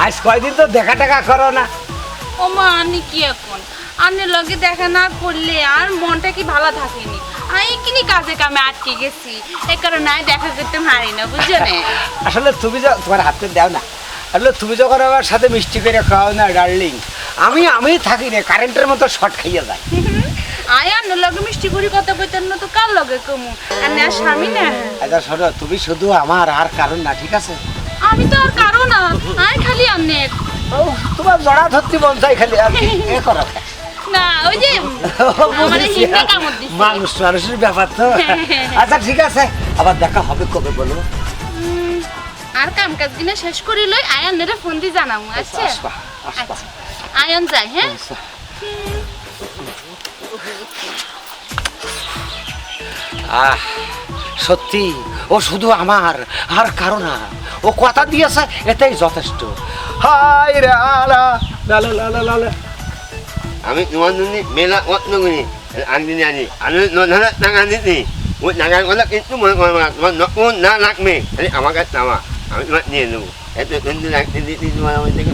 আজ কয়দিন তো দেখা টাকা করো না। ও মা আনি কি এখন আন্নের লগে দেখা না করলে আর মনটা কি ভালো থাকেনি। আমি কিনি কাজে কামে আটকে গেছি, এই কারণে আমি দেখা করতে পারি না, বুঝছো না? আসলে তুমি তোমার হাতে দাও না, আসলে তুমি যখন আমার সাথে মিষ্টি করে খাও না ডার্লিং, আমি থাকি না কারেন্টের মতো শর্ট খাইয়া যায়। আয় আন্নের লগে মিষ্টি করে কথা কইতেন না তো কার লগে কমু? আন্নে আর স্বামী না। আচ্ছা শোনো, তুমি শুধু আমার আর কারণ না, ঠিক আছে? আমি তো আর কারো না, আয় খালি আন্নের। ও তোমার জড়া ধরতে মন চাই খালি, আর কি এ করো না ওই যে আমারে হিংসা কামড় দিছে। মানুষের ব্যাপার তো। আচ্ছা ঠিক আছে, আবার দেখা হবে কবে বলো? আর কাম কাজ দিনে শেষ করি লই আয়ানের ফোন দি জানামু। আচ্ছা আসবা আসবা। আয়ন যাই, হ্যাঁ? আহ সত্যি ও শুধু আমার আর কারো না, ও কথা দিয়েছে এটাই যথেষ্ট। হাই রে আলা লা লা লা লা লা। আমি তোমার জন্য মেলা অত্ন করি আনদিন আনি আমি নধরা টাকা দিতি ওই টাকার কথা কিন্তু মনে করবো না, তোমার নতুন না লাগবে খালি আমার কাছে নামা, আমি তোমার নিয়ে নেবো। এত কিন্তু রাখতে দিতি তোমার আমার থেকে।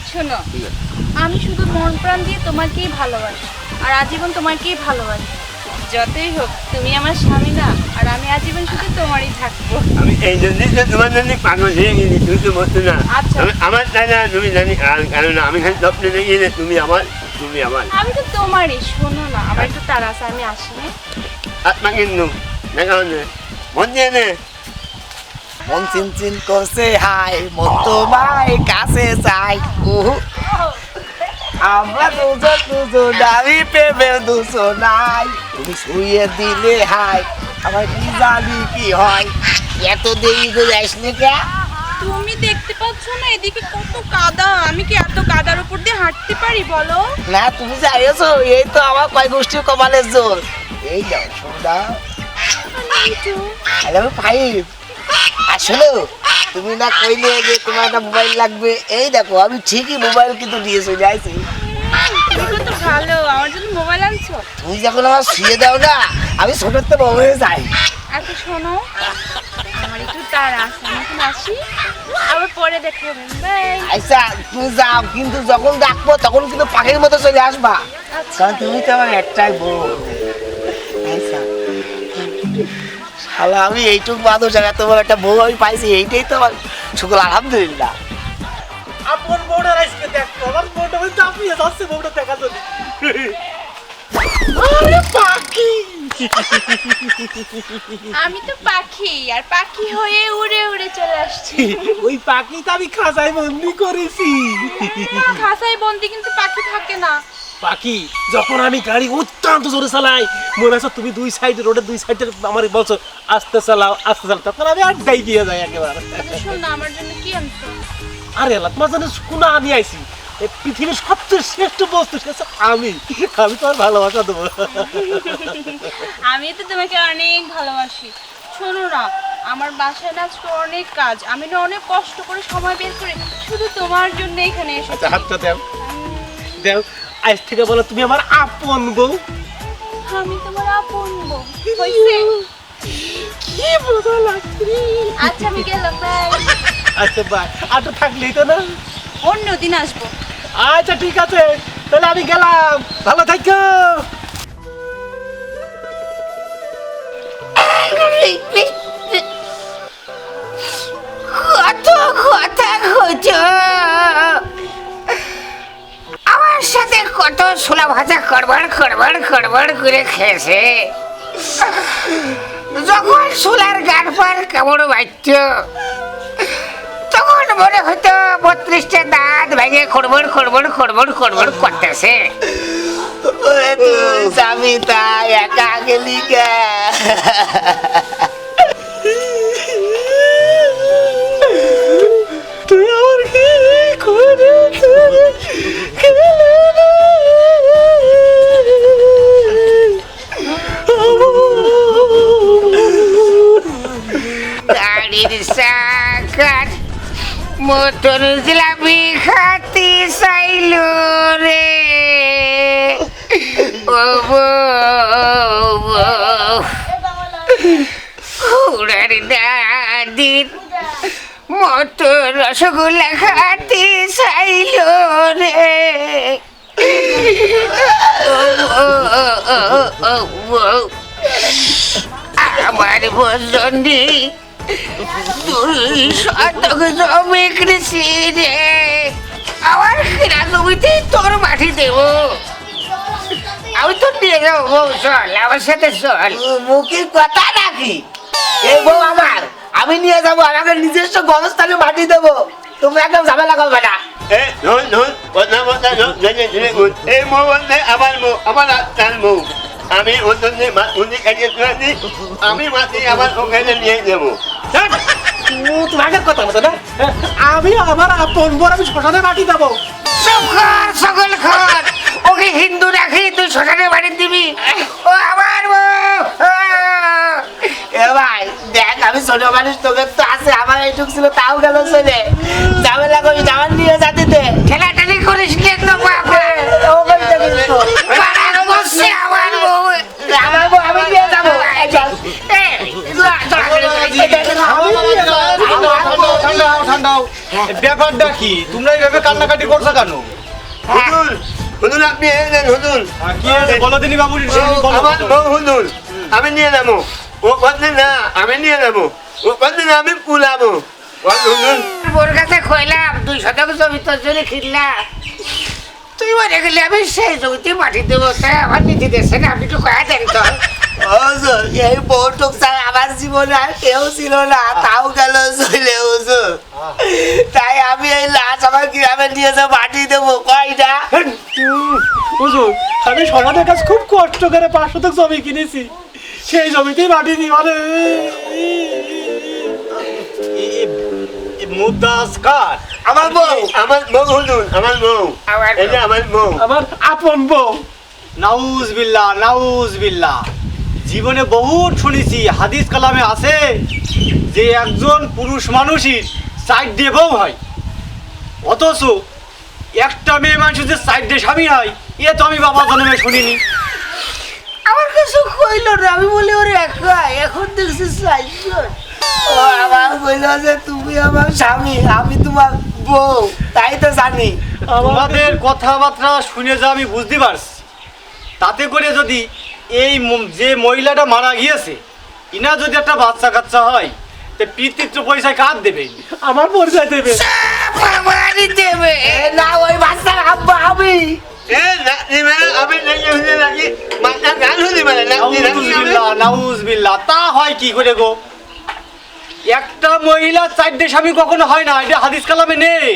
শোনো, আমি শুধু মন প্রাণ দিয়ে তোমাকেই ভালোবাসি আর আজীবন তোমাকেই ভালোবাসি। যতই হোক তুমি আমার স্বামী না, আর আমি আজীবন শুধু তোমারই থাকবো। আমি এই জন্যই তো তোমার জন্য পাগল হয়ে গেছি, তুমি তো বলছো না। আচ্ছা। আমি আমার তাই না, তুমি জানি আর কারণ আমি খালি স্বপ্নে দেখি যে তুমি আমার, তুমি আমার। আমি তো তোমারই। শোনো না, আমার একটু তাড়া আছে, আমি আসি। আত্মা কিন্তু দেখা হচ্ছে মন দিয়ে নে। মন চিন করছে হাই, মন তোমায় কাছে চাই। আমরা দুজন আমি প্রেমে দুজন নাই, তুমি শুয়ে দিলে হাই, আমার কি জানি কি হয়। এত দেরি করে যাইস না কে? তুমি দেখতে পাচ্ছ না এদিকে কত কাদা? আমি কি এত কাদার উপর দিয়ে হাঁটতে পারি বলো? না তুমি যাইছো, এই তো আমার কয় গোষ্ঠী কমালের জোর। এই যাও সোনা, হ্যালো 5। আসলে তুমি না কইলে যে তোমার একটা মোবাইল লাগবে, এই দেখো আমি ঠিকই মোবাইল কিন্তু নিয়ে চলে আইছি। তুমি তো ভালো, আমার জন্য মোবাইল আনছো। তুমি যখন আমার শুয়ে দাও না, আমি ছোটোর তো বউ হয়ে যাই। আচ্ছা শোনো, আমার একটু তাড়া আছে, আমি এখন আসি, আবার পরে দেখা হবে। বাই। আচ্ছা তুমি যাও, কিন্তু যখন ডাকবো তখন কিন্তু পাখির মতো চলে আসবা, আচ্ছা। কারণ তুমি তো আমার একটাই বউ। আচ্ছা শালা, আমি এইটুকু বাদো জায়গা তোমার একটা বউ আমি পাইছি, এইটাই তো আমার শুক্র, আলহামদুলিল্লাহ। আপন বউটা আজকে দেখো, আমার বউটা বলতে আপনি যাচ্ছে বউটা দেখা জন্য। আরে পাখি, আমি তো পাখি, আর পাখি হয়ে উড়ে উড়ে চলে আসছি। ওই পাখি তো আমি খাঁচায় বন্দি করেছি। খাসায় বন্দি, কিন্তু পাখি থাকে না। পাখি যখন আমি গাড়ি অত্যন্ত জোরে চালাই, মনে হচ্ছে তুমি দুই সাইড রোডের দুই সাইডে আমার বলছো আস্তে চালাও আস্তে চালাও, তখন আমি আড্ডাই দিয়ে যাই একেবারে। আচ্ছা শোন না, আমার জন্য কি আনছো? আরে আল্লাহ, তোমার জন্য কোনা আমি আইছি। এই পৃথিবীর সবচেয়ে শ্রেষ্ঠ বস্তু সে হচ্ছে আমি তোমার ভালোবাসা দেবো। আমি তো তোমাকে অনেক ভালোবাসি। শোনো না, আমার বাসায় না আজকে অনেক কাজ, আমি না অনেক কষ্ট করে সময় বের করে শুধু তোমার জন্য এখানে এসেছি। আচ্ছা হাতটা দাও, দাও। আজ থেকে বলো তুমি আমার আপন বউ। আমি তোমার আপন বউ। হইছে? কি মজা লাগছে। আচ্ছা আমি গেলাম, বাই। আচ্ছা বাই, আর তো থাকলেই তো না। অন্যদিন আসবো। আচ্ছা ঠিক আছে, তাহলে আমি গেলাম, ভালো থাকো। কত কথা হতো, আমার সাথে কত ছোলা ভাজা খড়বড় খড়বড় খড়বড় করে খেয়েছে। যখন ছোলার গান পার কামড় বাজত, তখন মনে হতো 32টা দাঁত ভেঙে খড়বড় খড়বড় খড়বড় খড়বড় করতেছে। আমি তাই একা গেলি কে? তুই আমার কি করে গাড়ির চাকার মতন জিলাপি খাতি চাইল রে, ও উড়ার দাদির মতো রসগোল্লা খাতে চাইল রে আমার বন্ধী 2 শতক জমি কৃষি রে আমার কিনা জমিতে তোর মাটি দেব আমি তো নিয়ে যাবো চল আমার সাথে চল মুখের কথা নাকি এই বউ আমার আমি নিয়ে যাবো আমাকে নিজস্ব গণস্থানে মাটি দেবো তুমি একদম ঝামেলা করবে না নুন কথা বলতে ধীরে গুণ এই মৌ বলতে আমার আত্মার মৌ আমি ওর জন্য উনি কাটিয়ে তুলে আমি মাটি আমার ওখানে নিয়ে যাবো তোমাকে কথা বলতো না আমি আমার আপন বোন আমি শ্মশানে মাটি দেবো সকল খর ওকে হিন্দু রাখি তুই শ্মশানে বাড়ি দিবি ও আমার বউ এ ভাই দেখ আমি ছোট মানুষ তোকে তো আছে আমার এইটুক ছিল তাও গেল চলে ঝামেলা করি জামান নিয়ে যাতে দে ঠেলাঠালি করিস কিন্তু বাবা পাড়ার বসে আমার বউ আমার বউ আমি নিয়ে যাবো এই চল। ঠান্ডাও ব্যাপারটা কি তোমরা এইভাবে কান্নাকাটি করছো কেন? হুজুর হুজুর আপনি এলেন হুজুর কি হয়েছে বলো দিনি বাবু আমার বউ হুজুর আমি নিয়ে যাবো ও বলছে না আমি নিয়ে যাবো ও বলছে না আমি কুলাবো হুজুর বোর কাছে কইলাম 2 শতক জমি তোর জন্য কিনলাম তুই মনে করলি আমি সেই জমিতে মাটি দেবো তাই আমার নীতি দেশে না আপনি একটু কয়া দেন তো হুজুর এই বউটুক ছাড়া আমার জীবনে আর কেউ ছিল না তাও গেল চলে হুজুর তাই আমি এই লাশ আমার গ্রামে নিয়ে যাবো মাটি দেবো কয়টা হুজুর আমি সমাজের কাছে খুব কষ্ট করে 5 শতক জমি কিনেছি সেই জমিতেই মাটি দিই মানে মুদাসকার আমার বউ হুজুর আমার বউ এটা আমার বউ আমার আপন বউ নাউজবিল্লাহ জীবনে বহুত শুনেছি হাদিস কালামে আছে যে একজন পুরুষ মানুষই সাইড দিয়ে বউ হয় অথচ একটা মেয়ে মানুষ যে সাইড দিয়ে স্বামী হয় এ তো আমি বাবা জন্মে শুনিনি আমার কিছু কইল না আমি বলি ওরে একা এখন দেখছি সাইজন ও আমার কইল যে তুমি আমার স্বামী আমি তোমার বউ তাই তো জানি তোমাদের কথাবার্তা শুনে যা আমি বুঝতে পারছি তাতে করে যদি এই যে মহিলাটা মারা গিয়েছে ইনা যদি একটা বাচ্চা কাচ্চা হয় তে পিতৃত্ব পয়সা কার দেবে আমার পরিচয় দেবে বাড়ি দেবে না ওই বাচ্চার আব্বা আমি এ নাতি মানে আমি লেগে লাগি মাথা গান হলি মানে নাউজবিল্লাহ তা হয় কি করে গো একটা মহিলা 4টে স্বামী কখনো হয় না এটা হাদিস কালামে নেই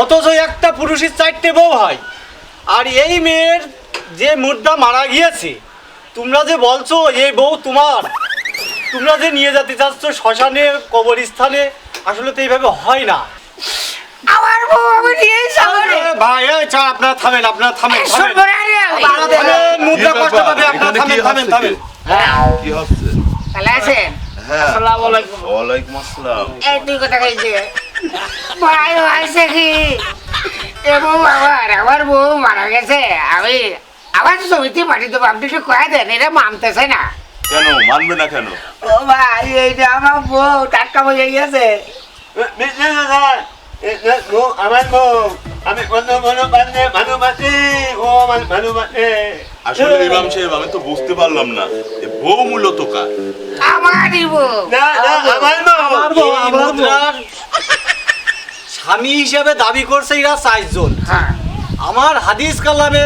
অথচ একটা পুরুষের 4টে বউ হয় আর এই মেয়ের যে মুর্দা মারা গিয়েছে তোমরা যে বলছো এই বউ তোমার তোমরা যে নিয়ে যেতে চাচ্ছ শ্মশানে কবরস্থানে আসলে তো এইভাবে হয় না আমার বউ আমি নিয়ে যাবো রে ভাই এই চল আপনারা থামেন সর্বনারে মুদ্রা কষ্ট পাবে আপনারা থামেন কি হচ্ছে? ভালো আছেন হ্যাঁ। আসসালামু আলাইকুম ওয়ালাইকুম আসসালাম। এই তুই কথা কইছে ভাই হয়েছে কি এবং আমার বউ মারা গেছে আমি আবার জমিতে মাটি দেবো আপনি একটু কয়া দেন এটা মানতেছে না কেন মানবে না কেন? ও ভাই এইটা আমার বউ টাটকা বলে গেছে আমার বউ আমি কত বড় বান্ধে ভালোবাসি ও আমার ভালোবাসে আসলে ইমাম সাহেব আমি তো বুঝতে পারলাম না এ বউ মূলত কার? আমারই বউ না আমার বউ এই মুদ্রার স্বামী হিসেবে দাবি করছে এরা 4 জন হ্যাঁ আমার হাদিস কালামে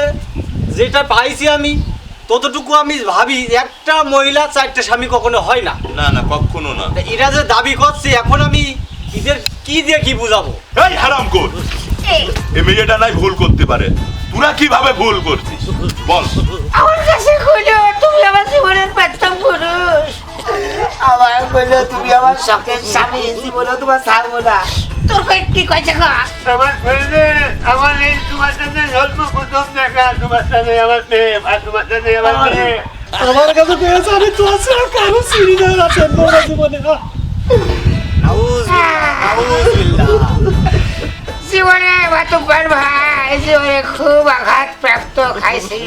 যেটা পাইছি আমি ততটুকু আমি ভাবি একটা মহিলা 4টে স্বামী কখনো হয় না না না কখনো না। তা এরা যে দাবি করছে এখন আমি এদের কি দিয়ে কি বুঝাবো এই হারামখোর, এই মেয়েটা নাই ভুল করতে পারে, তোরা কিভাবে ভুল করছিস বল? আমার কাছে কইলো তুমি আমার জীবনের প্রথম পুরুষ আমার কইলো তুমি আমার শখের স্বামী জীবনে তোমার ছাড়বো না তোর কি কইছে গো আমার ফেলে আমার এই তোমার সাথে জন্ম প্রথম দেখা তোমার সাথে আমার প্রেম আর তোমার সাথে আমার প্রেম আমার কাছে পেয়েছে আমি তো আছে কারো সিঁড়ি না আছেন মোরা জীবনে নাউজুবিল্লাহ জীবনে বাতুকার ভাই জীবনে খুব আঘাত প্রাপ্ত খাইছি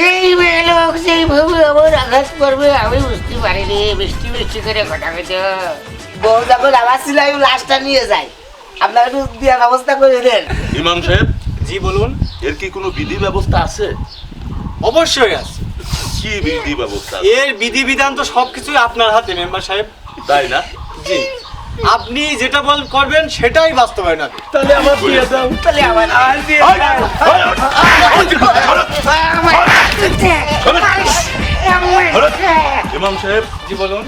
এই মেয়ে লোক যেইভাবে আমার আঘাত করবে আমি বুঝতে পারিনি বৃষ্টি বৃষ্টি করে ঘটা হইতো বউ যখন আমার ছিল আমি লাশটা নিয়ে যাই, আপনার একটু দেওয়ার ব্যবস্থা করে দেন। ইমাম সাহেব, জি বলুন। এর কি কোনো বিধি ব্যবস্থা আছে? অবশ্যই আছে। কি বিধি ব্যবস্থা আছে? এর বিধিবিধান তো সবকিছুই আপনার হাতে মেম্বার সাহেব। তাই না? জি, আপনি যেটা করবেন সেটাই বাস্তবায়ন হবে। তাহলে আমার দিয়ে দাও। তাহলে আমার দিয়ে ওই, দেন। ওই, ইমাম সাহেব, জি বলুন।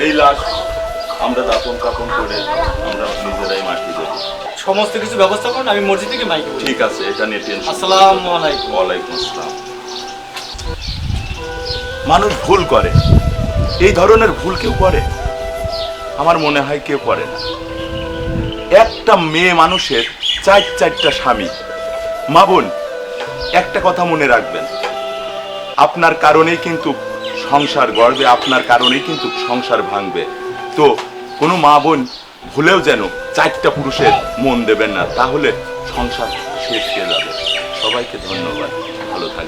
এই লাশ আমরা দাফন কাফন করে আমরা নিজেরাই মাটি দেবো। সমস্ত কিছু ব্যবস্থা করুন, আমি মসজিদ থেকে মাইকে বলি। ঠিক আছে, এটা নিয়ে টেনশন। আসসালামু আলাইকুম। ওয়ালাইকুম আসসালাম। মানুষ ভুল করে, এই ধরনের ভুল কেউ করে? আমার মনে হয় কেউ করে না। একটা মেয়ে মানুষের চারটা স্বামী। মা বোন, একটা কথা মনে রাখবেন, আপনার কারণেই কিন্তু সংসার গড়বে, আপনার কারণেই কিন্তু সংসার ভাঙবে। তো কোনো মা বোন ভুলেও যেন চারটা পুরুষের মন দেবেন না, তাহলে সংসার শেষ হয়ে যাবে। সবাইকে ধন্যবাদ, ভালো থাকবেন।